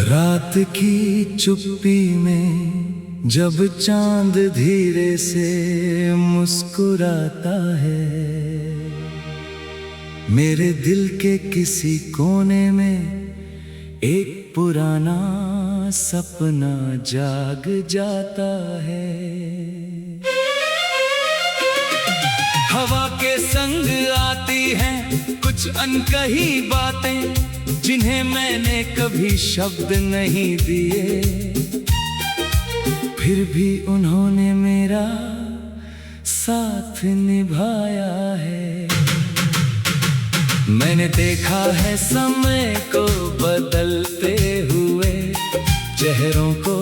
रात की चुप्पी में जब चांद धीरे से मुस्कुराता है, मेरे दिल के किसी कोने में एक पुराना सपना जाग जाता है। हवा के संग आती हैं कुछ अनकही बातें, जिन्हें मैंने कभी शब्द नहीं दिए, फिर भी उन्होंने मेरा साथ निभाया है। मैंने देखा है समय को बदलते हुए, चेहरों को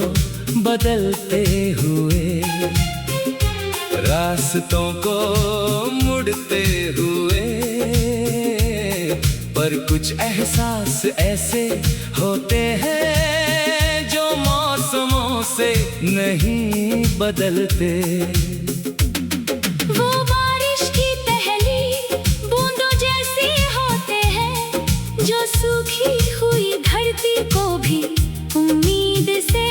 बदलते हुए, रास्तों को मुड़ते हुए, पर कुछ एहसास ऐसे होते हैं जो मौसमों से नहीं बदलते। वो बारिश की पहली बूंदों जैसे होते हैं, जो सूखी हुई धरती को भी उम्मीद से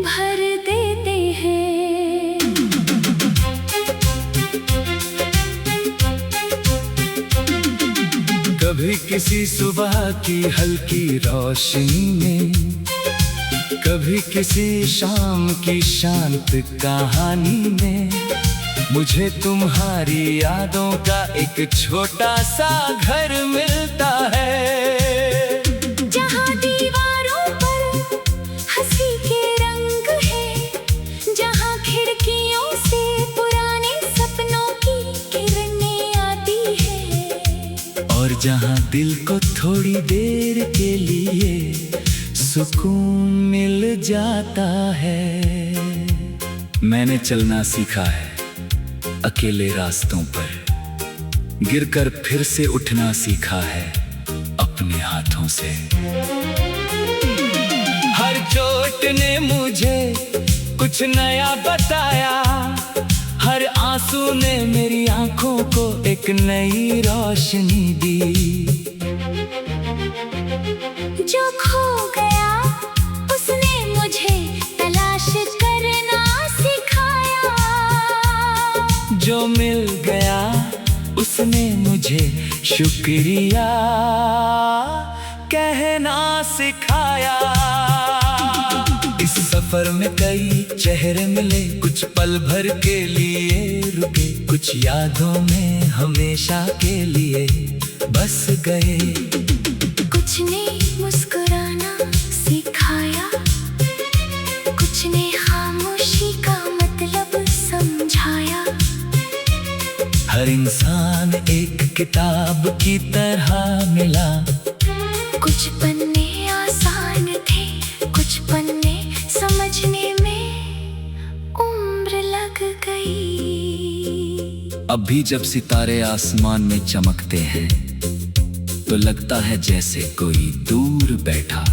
भर देते हैं। कभी किसी सुबह की हल्की रोशनी में, कभी किसी शाम की शांत कहानी में, मुझे तुम्हारी यादों का एक छोटा सा घर मिलता है। जहाँ दीवारों पर हंसी के रंग है, जहाँ खिड़कियों से पुराने सपनों की किरणें आती है, और जहाँ दिल को थोड़ी देर के लिए सुकून मिल जाता है। मैंने चलना सीखा है अकेले रास्तों पर, गिरकर फिर से उठना सीखा है अपने हाथों से। हर चोट ने मुझे कुछ नया बताया, हर आंसू ने मेरी आंखों को एक नई रोशनी दी। जो खो गया उसने मुझे तलाश करना सिखाया, जो मिल गया उसने मुझे शुक्रिया कहना सिखाया। इस सफर में कई चेहरे मिले, कुछ पल भर के लिए रुके, कुछ यादों में हमेशा के लिए बस गए। कुछ ने मुस्कुराना सिखाया, कुछ ने खामोशी का मतलब समझाया। हर इंसान एक किताब की तरह मिला, कुछ पन्ने आसान थे, कुछ पन्ने समझने में उम्र लग गई। अब भी जब सितारे आसमान में चमकते हैं, तो लगता है जैसे कोई दूर बैठा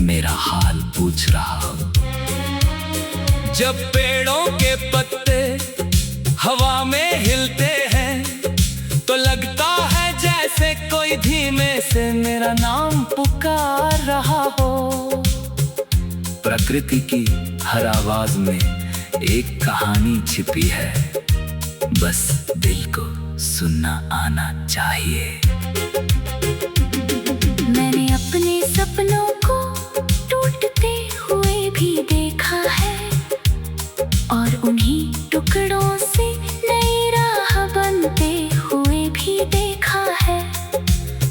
मेरा हाल पूछ रहा हो। जब पेड़ों के पत्ते हवा में हिलते हैं, तो लगता है जैसे कोई धीमे से मेरा नाम पुकार रहा हो। प्रकृति की हर आवाज में एक कहानी छिपी है, बस दिल को सुनना आना चाहिए। मैंने अपने सपनों को टूटते हुए भी देखा है, और उन्हीं टुकड़ों से नई राह बनते हुए भी देखा है।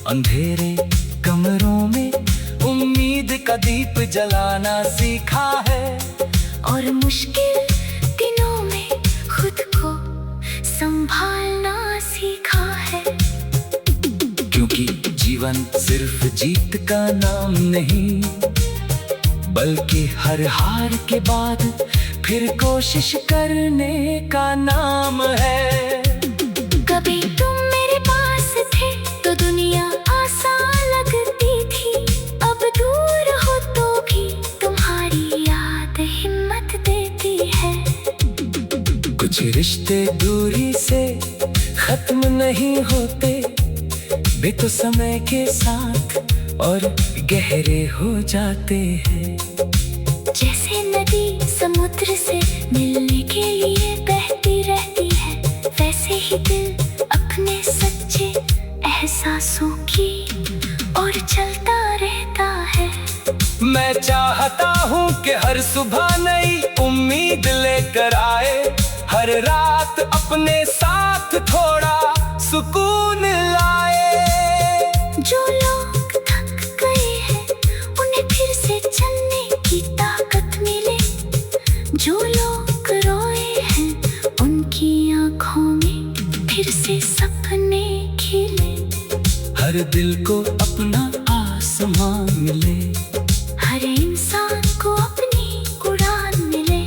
अंधेरे कमरों में उम्मीद का दीप जलाना सीखा है, और मुश्किल दिनों में खुद को संभालना सीखा है। क्योंकि जीवन सिर्फ जीत का नाम नहीं, बल्कि हर हार के बाद फिर कोशिश करने का नाम है। कभी तुम मेरे पास थे तो दुनिया आसान लगती थी, अब दूर हो तो भी तुम्हारी याद हिम्मत देती है। कुछ रिश्ते दूरी से खत्म नहीं होते, वे तो समय के साथ और गहरे हो जाते हैं। जैसे नदी समुद्र से मिलने के लिए बहती रहती है, वैसे ही दिल अपने सच्चे एहसासों की और चलता रहता है। मैं चाहता हूँ कि हर सुबह नई उम्मीद लेकर आए, हर रात अपने साथ थोड़ा सुकून लाए। जो लोग थक गए हैं उन्हें फिर से चलने की ताकत मिले, जो लोग रोए हैं उनकी आंखों में फिर से सपने खिले। हर दिल को अपना आसमान मिले, हर इंसान को अपनी उड़ान मिले।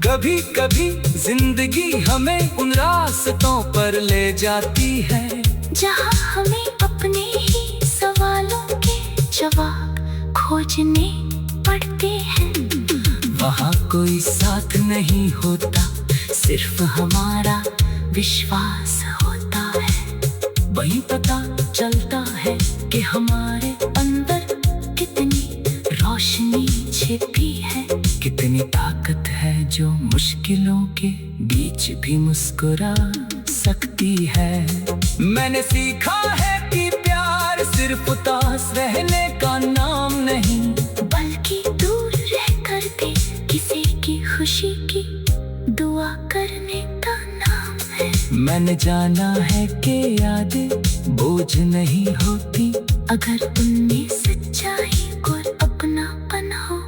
कभी कभी जिंदगी हमें उन रास्तों पर ले जाती है जहाँ हमें अपने ही सवालों के जवाब खोजने पड़ते हैं। वहाँ कोई साथ नहीं होता, सिर्फ हमारा विश्वास होता है। वही पता चलता है कि हमारे अंदर कितनी रोशनी छिपी है, कितनी ताकत है जो मुश्किलों के बीच भी मुस्कुरा सकती है। मैंने सीखा है कि प्यार सिर्फ उदास रहने का नाम नहीं, बल्कि दूर रहकर भी किसी की खुशी की दुआ करने का नाम है। मैंने जाना है कि यादें बोझ नहीं होती, अगर उनमें सच्चाई और अपनापन हो।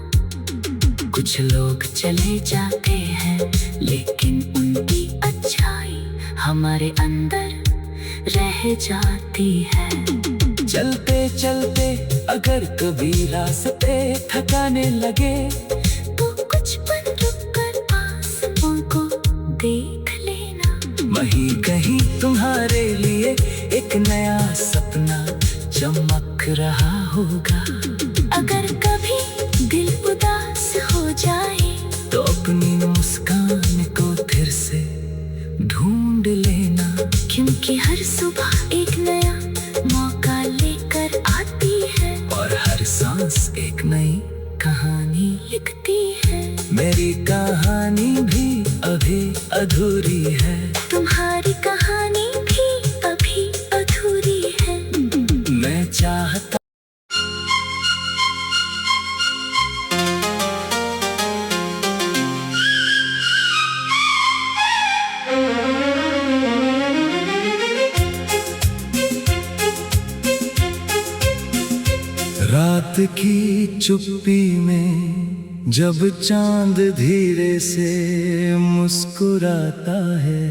कुछ लोग चले जाते हैं लेकिन उनकी अच्छाई हमारे अंदर रह जाती है। चलते चलते अगर कभी रास्ते थकाने लगे, तो कुछ पल रुककर आसमां को देख लेना। वहीं कहीं तुम्हारे लिए एक नया सपना चमक रहा होगा। अगर कभी दिल उदास हो जाए, तो अपनी मुस्कान को फिर से ढूंढ लेना, क्योंकि हर सुबह एक नया मौका लेकर आती है और हर सांस एक नई कहानी लिखती है। मेरी कहानी भी अभी अधूरी है, तुम्हारी कहानी भी अभी अधूरी है। मैं चाहता रात की चुप्पी में जब चांद धीरे से मुस्कुराता है,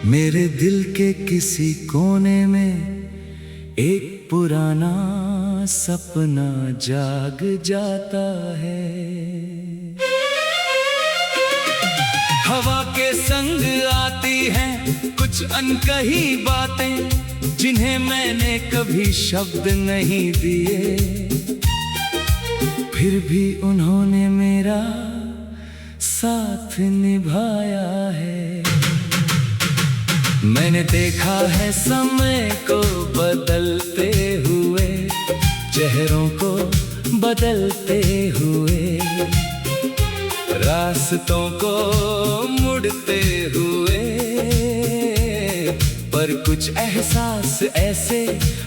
मेरे दिल के किसी कोने में एक पुराना सपना जाग जाता है। हवा के संग आती हैं कुछ अनकही बातें, जिन्हें मैंने कभी शब्द नहीं दिए, फिर भी उन्होंने मेरा साथ निभाया है। मैंने देखा है समय को बदलते हुए, चेहरों को बदलते हुए, रास्तों को मुड़ते हुए, पर कुछ एहसास ऐसे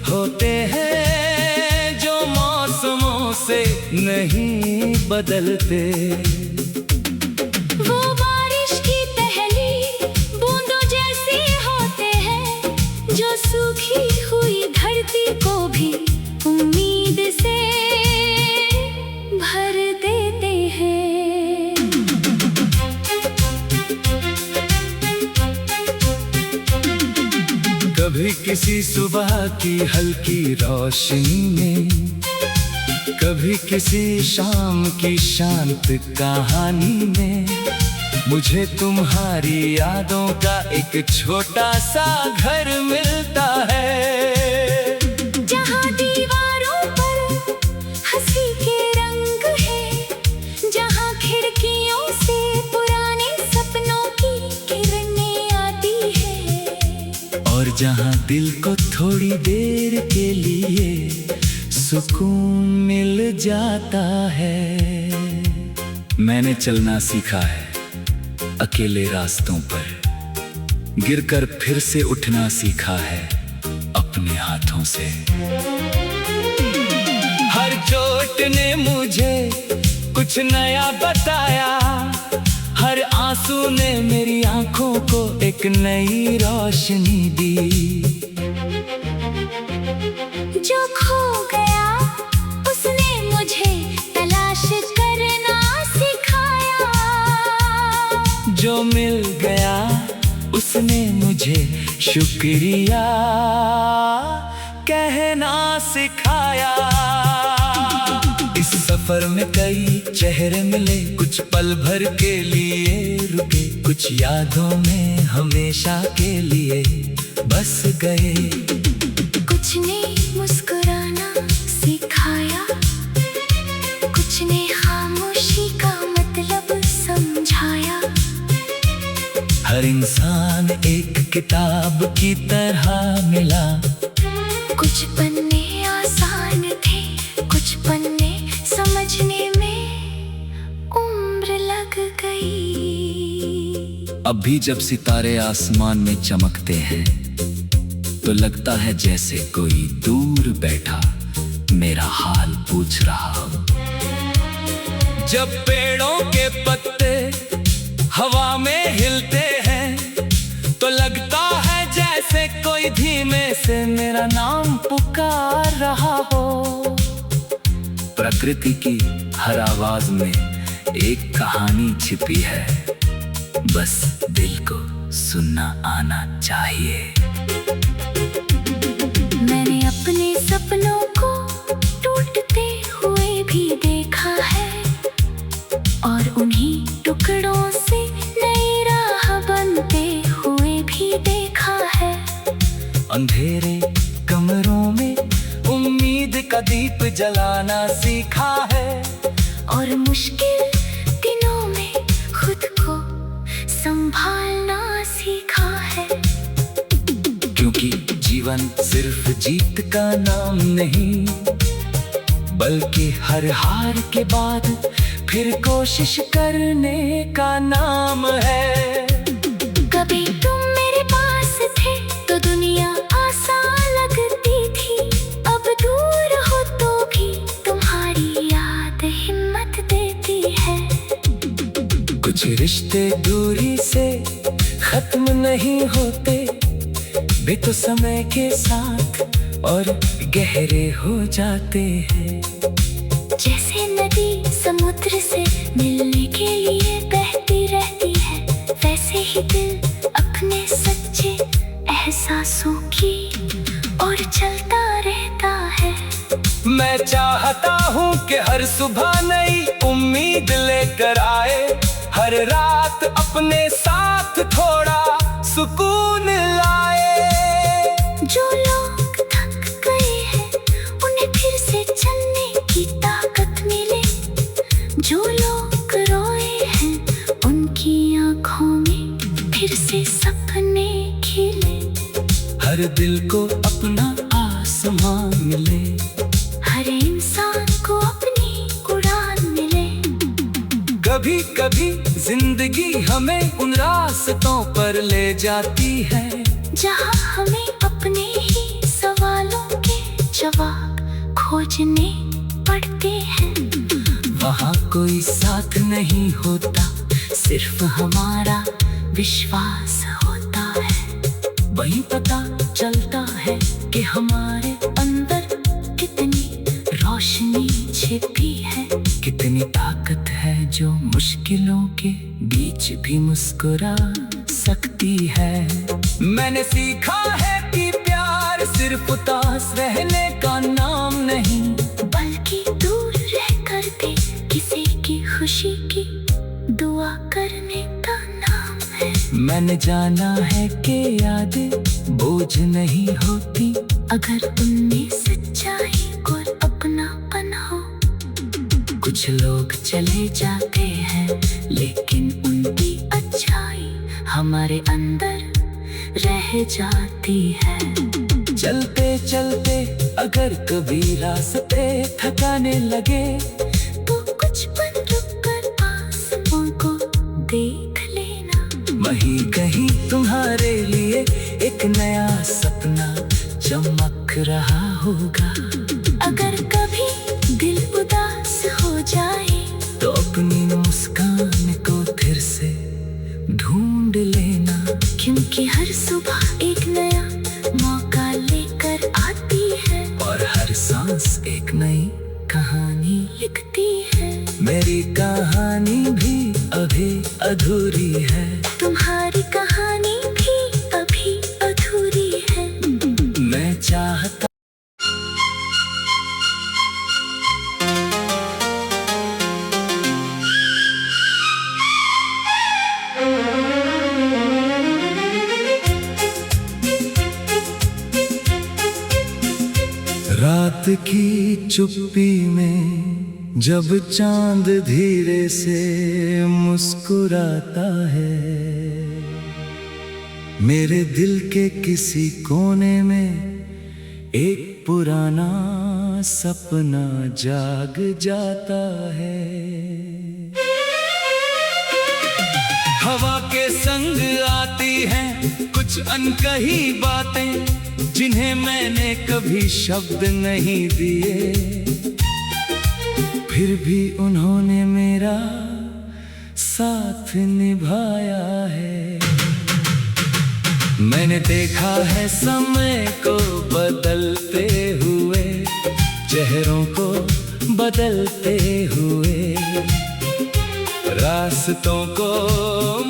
होते हैं जो मौसमों से नहीं बदलते। वो बारिश की पहली बूंदों जैसे होते हैं, जो सूखी हुई धरती को भी उम्मीद से भर देते हैं। कभी किसी सुबह की हल्की रोशनी में, कभी किसी शाम की शांत कहानी में, मुझे तुम्हारी यादों का एक छोटा सा घर मिलता है। जहाँ दीवारों पर हंसी के रंग है, जहाँ खिड़कियों से पुराने सपनों की किरणें आती है, और जहाँ दिल को थोड़ी देर के सुकून मिल जाता है। मैंने चलना सीखा है अकेले रास्तों पर, गिरकर फिर से उठना सीखा है अपने हाथों से। हर चोट ने मुझे कुछ नया बताया, हर आंसू ने मेरी आंखों को एक नई रोशनी दी। जो खो गया उसने मुझे तलाश करना सिखाया, जो मिल गया उसने मुझे शुक्रिया कहना सिखाया। इस सफर में कई चेहरे मिले, कुछ पल भर के लिए रुके, कुछ यादों में हमेशा के लिए बस गए। कुछ ने मुस्कुराना सिखाया, कुछ ने खामोशी का मतलब समझाया। हर इंसान एक किताब की तरह मिला, कुछ पन्ने आसान थे, कुछ पन्ने समझने में उम्र लग गई। अब भी जब सितारे आसमान में चमकते हैं तो लगता है जैसे कोई दूर बैठा मेरा हाल पूछ रहा हो। जब पेड़ों के पत्ते हवा में हिलते हैं तो लगता है जैसे कोई धीमे से मेरा नाम पुकार रहा हो। प्रकृति की हर आवाज में एक कहानी छिपी है, बस दिल को सुनना आना चाहिए। मैंने अपने सपनों को टूटते हुए भी देखा है, और उन्हीं टुकड़ों से नई राह बनते हुए भी देखा है। अंधेरे कमरों में उम्मीद का दीप जलाना सीखा है, और मुश्किल दिनों में खुद को संभालना सीखा है। क्योंकि जीवन सिर्फ जीत का नाम नहीं, बल्कि हर हार के बाद फिर कोशिश करने का नाम है। कभी तुम मेरे पास थे तो दुनिया आसान लगती थी, अब दूर हो तो भी तुम्हारी याद हिम्मत देती है। कुछ रिश्ते दूरी से खत्म नहीं होते, वे तो समय के साथ और गहरे हो जाते हैं। जैसे नदी समुद्र से मिलने के लिए बहती रहती है, वैसे ही दिल अपने सच्चे एहसासों की और चलता रहता है। मैं चाहता हूँ कि हर सुबह नई उम्मीद लेकर आए, हर रात अपने साथ थोड़ा सुकून लाए। जो लोग थक गए हैं उन्हें फिर से चलने की ताकत मिले, जो लोग रोए हैं उनकी आंखों में फिर से सपने खिले। हर दिल को अपना आसमान मिले, हर इंसान को अपनी उड़ान मिले। कभी कभी जिंदगी हमें उन रास्तों पर ले जाती है जहाँ हमें अपने ही सवालों के जवाब खोजने पड़ते हैं। वहाँ कोई साथ नहीं होता, सिर्फ हमारा विश्वास होता है। वही पता चलता है कि हमारे अंदर कितनी रोशनी छिपी है, कितनी ताकत है जो मुश्किलों के बीच भी मुस्कुरा सकती है। मैंने सीखा है कि प्यार सिर्फ उदास रहने का नाम नहीं, बल्कि दूर रह कर भी किसी की खुशी की दुआ करने का नाम है। मैंने जाना है कि यादें बोझ नहीं होती, अगर उनमें सच्चाई और अपनापन हो। कुछ लोग चले जाते हैं लेकिन उनकी अच्छाई हमारे अंदर रह जाती है। चलते चलते अगर कभी रास्ते थकाने लगे तो कुछ पल रुक कर आसमां को देख लेना। वहीं कहीं तुम्हारे लिए एक नया सपना चमक रहा होगा। अगर कभी दिल उदास हो जाए तो अपनी मुस्कान को फिर से ढूंढ लेना, क्योंकि हर सुबह एक नया मौका लेकर आती है और हर सांस एक नई कहानी। लिखती है। मेरी कहानी भी अभी अधूरी है, तुम्हारी कहानी भी अभी अधूरी है। मैं चाहता रात की चुप्पी में जब चांद धीरे से मुस्कुराता है, मेरे दिल के किसी कोने में एक पुराना सपना जाग जाता है। हवा के संग आती हैं कुछ अनकही बातें, जिन्हें मैंने कभी शब्द नहीं दिए, फिर भी उन्होंने मेरा साथ निभाया है। मैंने देखा है समय को बदलते हुए, चेहरों को बदलते हुए, रास्तों को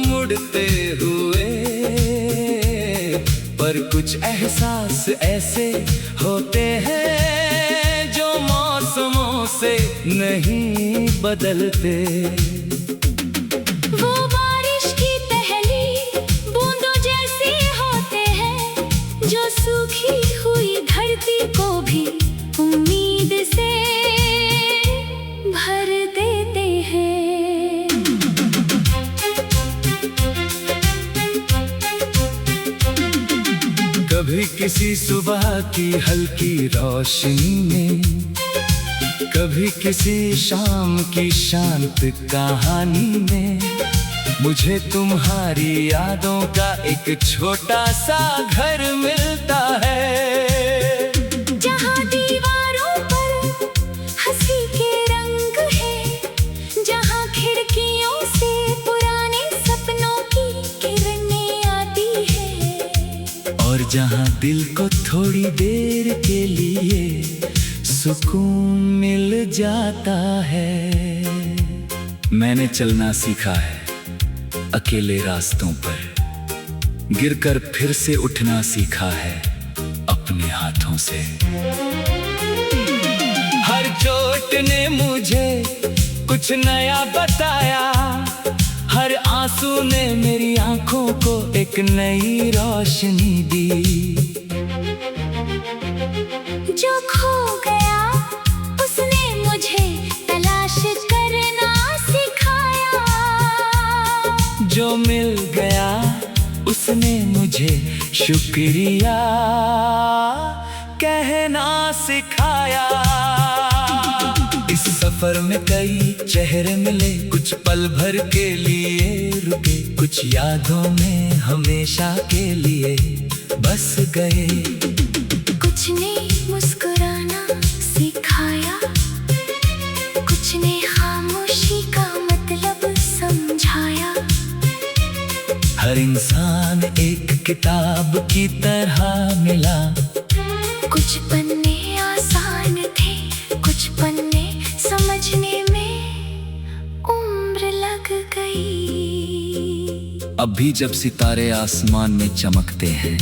मुड़ते हुए, पर कुछ एहसास ऐसे होते हैं जो मौसमों से नहीं बदलते। वो बारिश की पहली बूंदों जैसे होते हैं, जो सूखी हुई धरती को भी उम्मीद से भर देते हैं। कभी किसी सुबह की हल्की रोशनी में, कभी किसी शाम की शांत कहानी में, मुझे तुम्हारी यादों का एक छोटा सा घर मिलता है। जहाँ दीवारों पर हंसी के रंग है, जहाँ खिड़कियों से पुराने सपनों की किरणें आती है, और जहाँ दिल को थोड़ी देर के लिए सुकून मिल जाता है। मैंने चलना सीखा है अकेले रास्तों पर, गिरकर फिर से उठना सीखा है अपने हाथों से। हर चोट ने मुझे कुछ नया बताया, हर आंसू ने मेरी आंखों को एक नई रोशनी दी। जो खो गया उसने मुझे तलाश करना सिखाया, जो मिल गया उसने मुझे शुक्रिया कहना सिखाया। इस सफर में कई चेहरे मिले, कुछ पल भर के लिए रुके, कुछ यादों में हमेशा के लिए बस गए। कुछ ने मुस्कुराना सिखाया, कुछ ने खामोशी का मतलब समझाया। हर इंसान एक किताब की तरह मिला, कुछ पन्ने आसान थे, कुछ पन्ने समझने में उम्र लग गई। अब भी जब सितारे आसमान में चमकते हैं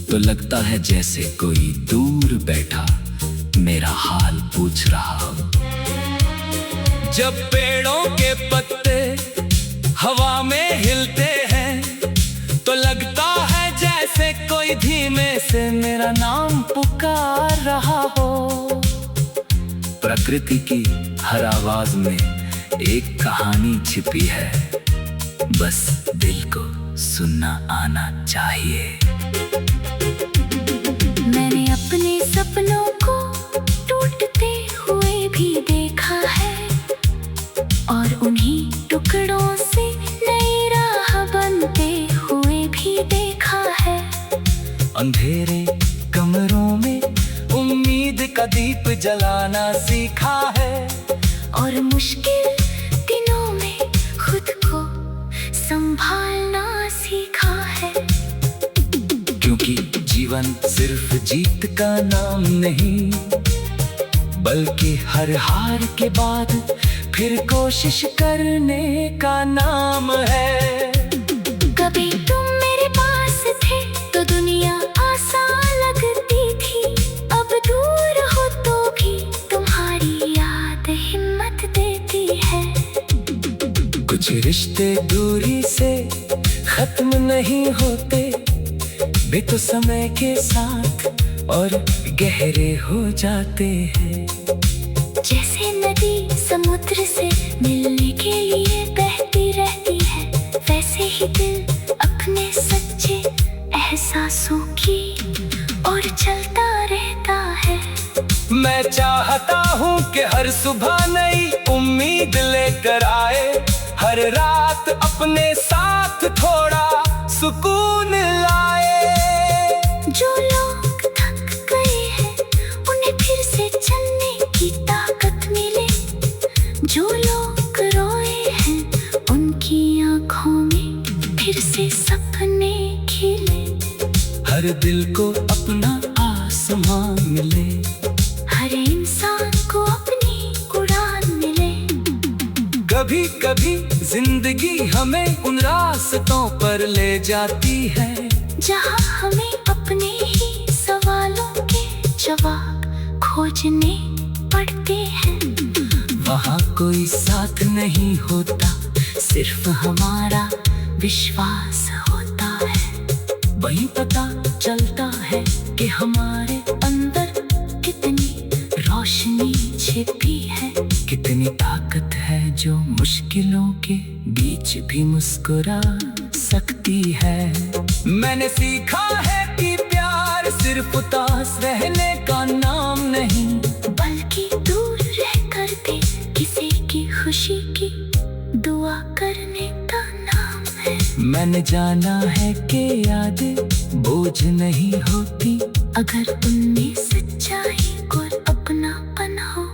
तो लगता है जैसे कोई दूर बैठा मेरा हाल पूछ रहा हो। जब पेड़ों के पत्ते हवा में हिलते हैं तो लगता है जैसे कोई धीमे से मेरा नाम पुकार रहा हो। प्रकृति की हर आवाज में एक कहानी छिपी है, बस दिल को सुनना आना चाहिए। मैंने अपने सपनों का दीप जलाना सीखा है। और मुश्किल दिनों में खुद को संभालना सीखा है। क्योंकि जीवन सिर्फ जीत का नाम नहीं, बल्कि हर हार के बाद फिर कोशिश करने का नाम है। कभी तुम मेरे पास थे तो दुनिया आसान लगती थी, अब दूर हो तो भी तुम्हारी याद हिम्मत देती है। कुछ रिश्ते दूरी से खत्म नहीं होते, वे तो समय के साथ और गहरे हो जाते हैं। जैसे नदी समुद्र से मिलने के लिए बहती रहती है, वैसे ही दिल अपने सच्चे एहसासों की और चलता रहता है। मैं चाहता हूँ कि हर सुबह नई उम्मीद लेकर आए, हर रात अपने साथ थोड़ा सुकून लाए। जो लोग थक गए हैं उन्हें फिर से चलने की ताकत मिले, जो लोग रोए हैं उनकी आंखों में फिर से सपने खिले। हर दिल को अपना आसमान मिले, हर इंसान को अपनी उड़ान मिले। कभी कभी जिंदगी हमें उन रास्तों पर ले जाती है, जहाँ हमें अपने ही सवालों के जवाब खोजने पड़ते हैं। वहाँ कोई साथ नहीं होता, सिर्फ हमारा विश्वास होता है। वहीं पता चलता है कि हमारे अंदर कितनी रोशनी छिपी है, कितनी ताकत है जो मुश्किलों के बीच भी मुस्कुरा सकती है। मैंने सीखा है कि प्यार सिर्फ उदास रहने का नाम नहीं, बल्कि दूर रहकर भी किसी की खुशी की दुआ करने का नाम है। मैंने जाना है कि यादें बोझ नहीं होती, अगर उनमें सच्चाई और अपनापन हो।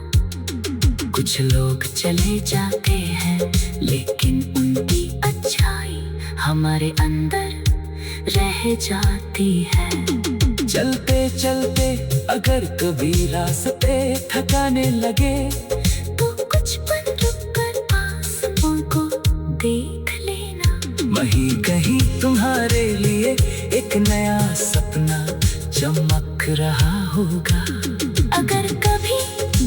कुछ लोग चले जाते हैं लेकिन उनकी अच्छाई हमारे अंदर रह जाती है। चलते चलते अगर कभी रास्ते थकाने लगे, तो कुछ पल रुक कर आसमां को देख लेना। वहीं कहीं तुम्हारे लिए एक नया सपना चमक रहा होगा। अगर कभी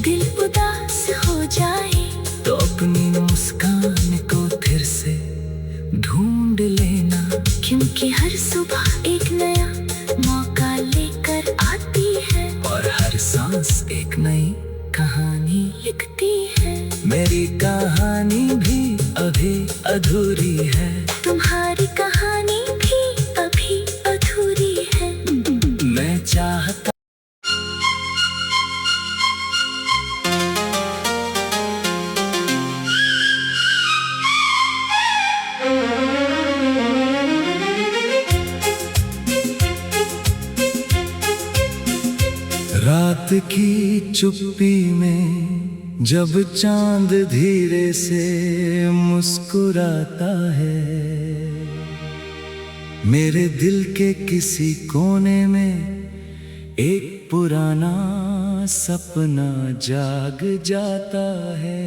दिल उदास हो जाए, तो अपनी मुस्कान को फिर से ढूंढ लेना, क्योंकि हर सुबह एक नया मौका लेकर आती है, और हर सांस एक नई कहानी लिखती है। मेरी कहानी भी अभी अधूरी है, तुम्हारी कहानी भी अभी अधूरी है। मैं चाहता रात की चुप्पी में जब चांद धीरे से मुस्कुराता है, मेरे दिल के किसी कोने में एक पुराना सपना जाग जाता है।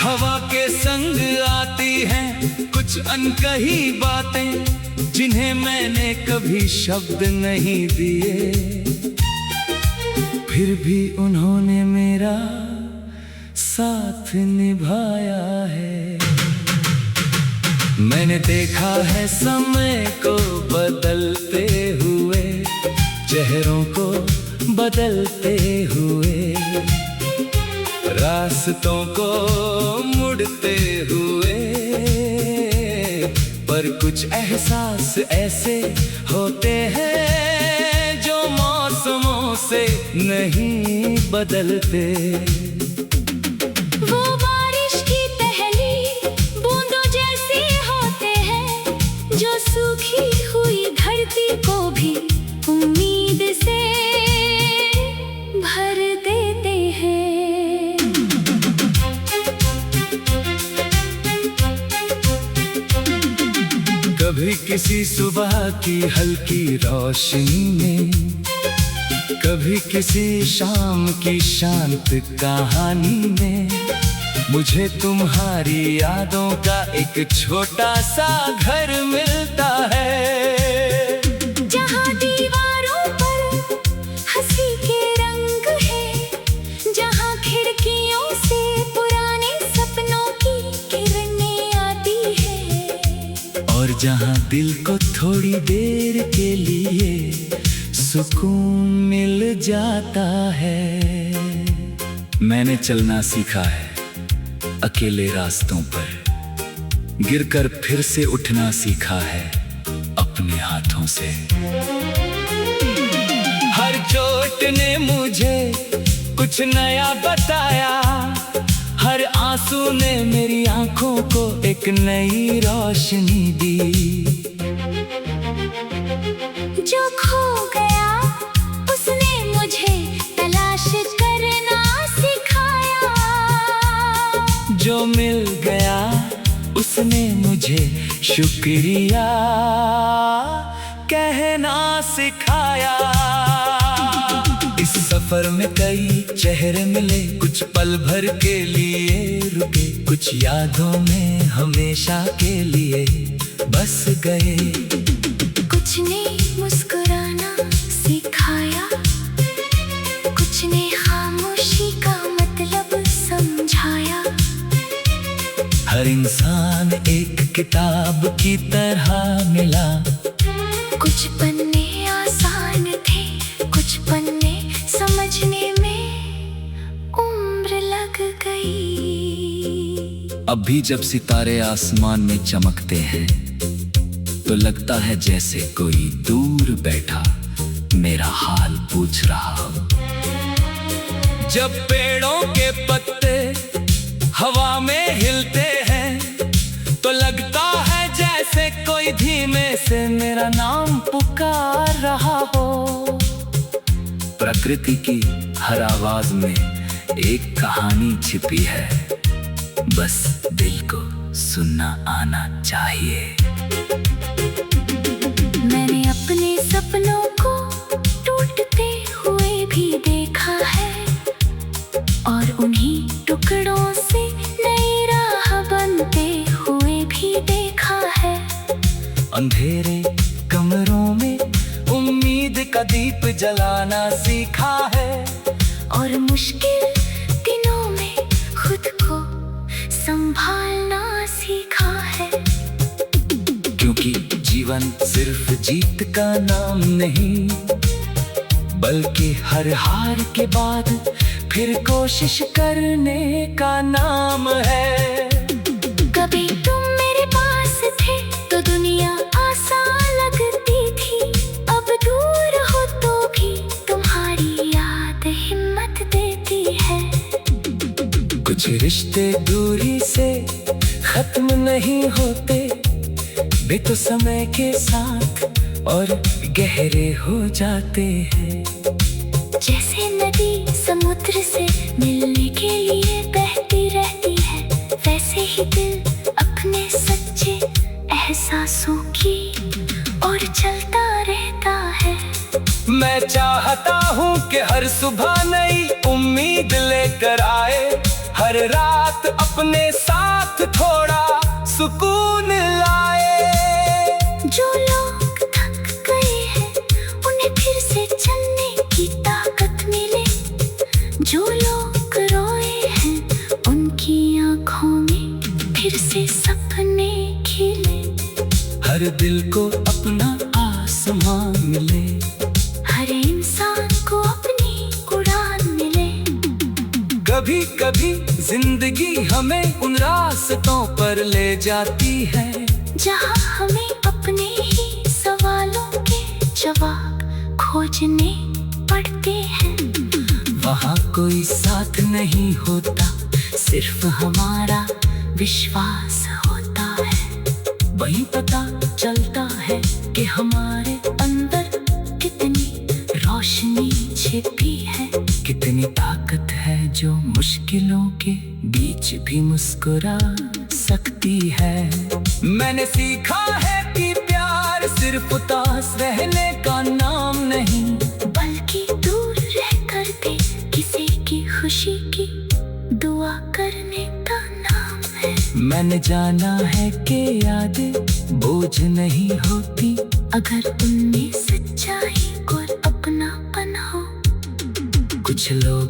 हवा के संग आती हैं कुछ अनकही बातें, जिन्हें मैंने कभी शब्द नहीं दिए, फिर भी उन्होंने मेरा साथ निभाया है। मैंने देखा है समय को बदलते हुए, चेहरों को बदलते हुए, रास्तों को मुड़ते हुए, पर कुछ एहसास ऐसे होते हैं जो मौसमों से नहीं बदलते। वो बारिश की पहली बूंदों जैसे होते हैं, जो सूखी हुई धरती को भी उम्मीद कभी किसी सुबह की हल्की रोशनी में, कभी किसी शाम की शांत कहानी में, मुझे तुम्हारी यादों का एक छोटा सा घर मिलता है। जहाँ दीवारों पर हंसी के रंग है, जहाँ खिड़कियों से पुराने सपनों की किरणें आती है, और जहाँ दिल को थोड़ी देर के लिए सुकून मिल जाता है। मैंने चलना सीखा है अकेले रास्तों पर, गिरकर फिर से उठना सीखा है अपने हाथों से। हर चोट ने मुझे कुछ नया बताया, हर आंसू ने मेरी आंखों को एक नई रोशनी दी। जो खो गया उसने मुझे तलाश करना सिखाया, जो मिल गया उसने मुझे शुक्रिया कहना सिखाया। इस सफर में कई चेहरे मिले, कुछ पल भर के लिए रुके, कुछ यादों में हमेशा के लिए बस गए। कुछ ने मुस्कुराना सिखाया, कुछ ने खामोशी का मतलब समझाया। हर इंसान एक किताब की तरह मिला, कुछ पन्ने आसान थे, कुछ पन्ने समझने में उम्र लग गई। अब भी जब सितारे आसमान में चमकते हैं, तो लगता है जैसे कोई दूर बैठा मेरा हाल पूछ रहा हो। जब पेड़ों के पत्ते हवा में हिलते हैं, तो लगता है जैसे कोई धीमे से मेरा नाम पुकार रहा हो। प्रकृति की हर आवाज में एक कहानी छिपी है, बस दिल को सुनना आना चाहिए। मैंने अपने सपनों को टूटते हुए भी देखा है, और उन्हीं टुकड़ों से नई राह बनते हुए भी देखा है। अंधेरे कमरों में उम्मीद का दीप जलाना सीखा है, और मुश्किल दिनों में खुद को संभालना सीखा है। क्योंकि जीवन सिर्फ जीत का नाम नहीं, बल्कि हर हार के बाद फिर कोशिश करने का नाम है। कभी तुम मेरे पास थे तो दुनिया आसान लगती थी, अब दूर हो तो भी तुम्हारी याद हिम्मत देती है। कुछ रिश्ते दूरी से खत्म नहीं होते, वे तो समय के साथ और गहरे हो जाते हैं। जैसे नदी समुद्र से मिलने के लिए बहती रहती है, वैसे ही दिल अपने सच्चे एहसासों की और चलता रहता है। मैं चाहता हूँ कि हर सुबह नई उम्मीद लेकर आए, हर रात अपने साथ थोड़ा सुकून लाए। जो लोग थक गए हैं उन्हें फिर से चलने की ताकत मिले, जो लोग रोए हैं उनकी आँखों में फिर से सपने खिले। हर दिल को अपना आसमान मिले, हर इंसान को अपनी उड़ान मिले। कभी कभी जिंदगी हमें उन रास्तों पर ले जाती है, जहाँ हमें अपने ही सवालों के जवाब खोजने पड़ते हैं। वहाँ कोई साथ नहीं होता, सिर्फ हमारा विश्वास होता है। वहीं पता चलता है कि हमारे अंदर कितनी रोशनी छिपी है, कितनी ताकत है जो मुश्किलों के बीच भी मुस्कुरा सकती है। मैंने सीखा है कि सिर्फ उदास रहने का नाम नहीं, बल्कि दूर रह कर भी किसी की खुशी की दुआ करने का नाम है। मैंने जाना है कि यादें बोझ नहीं होती, अगर उनमें सच्चाई और अपनापन हो। कुछ लोग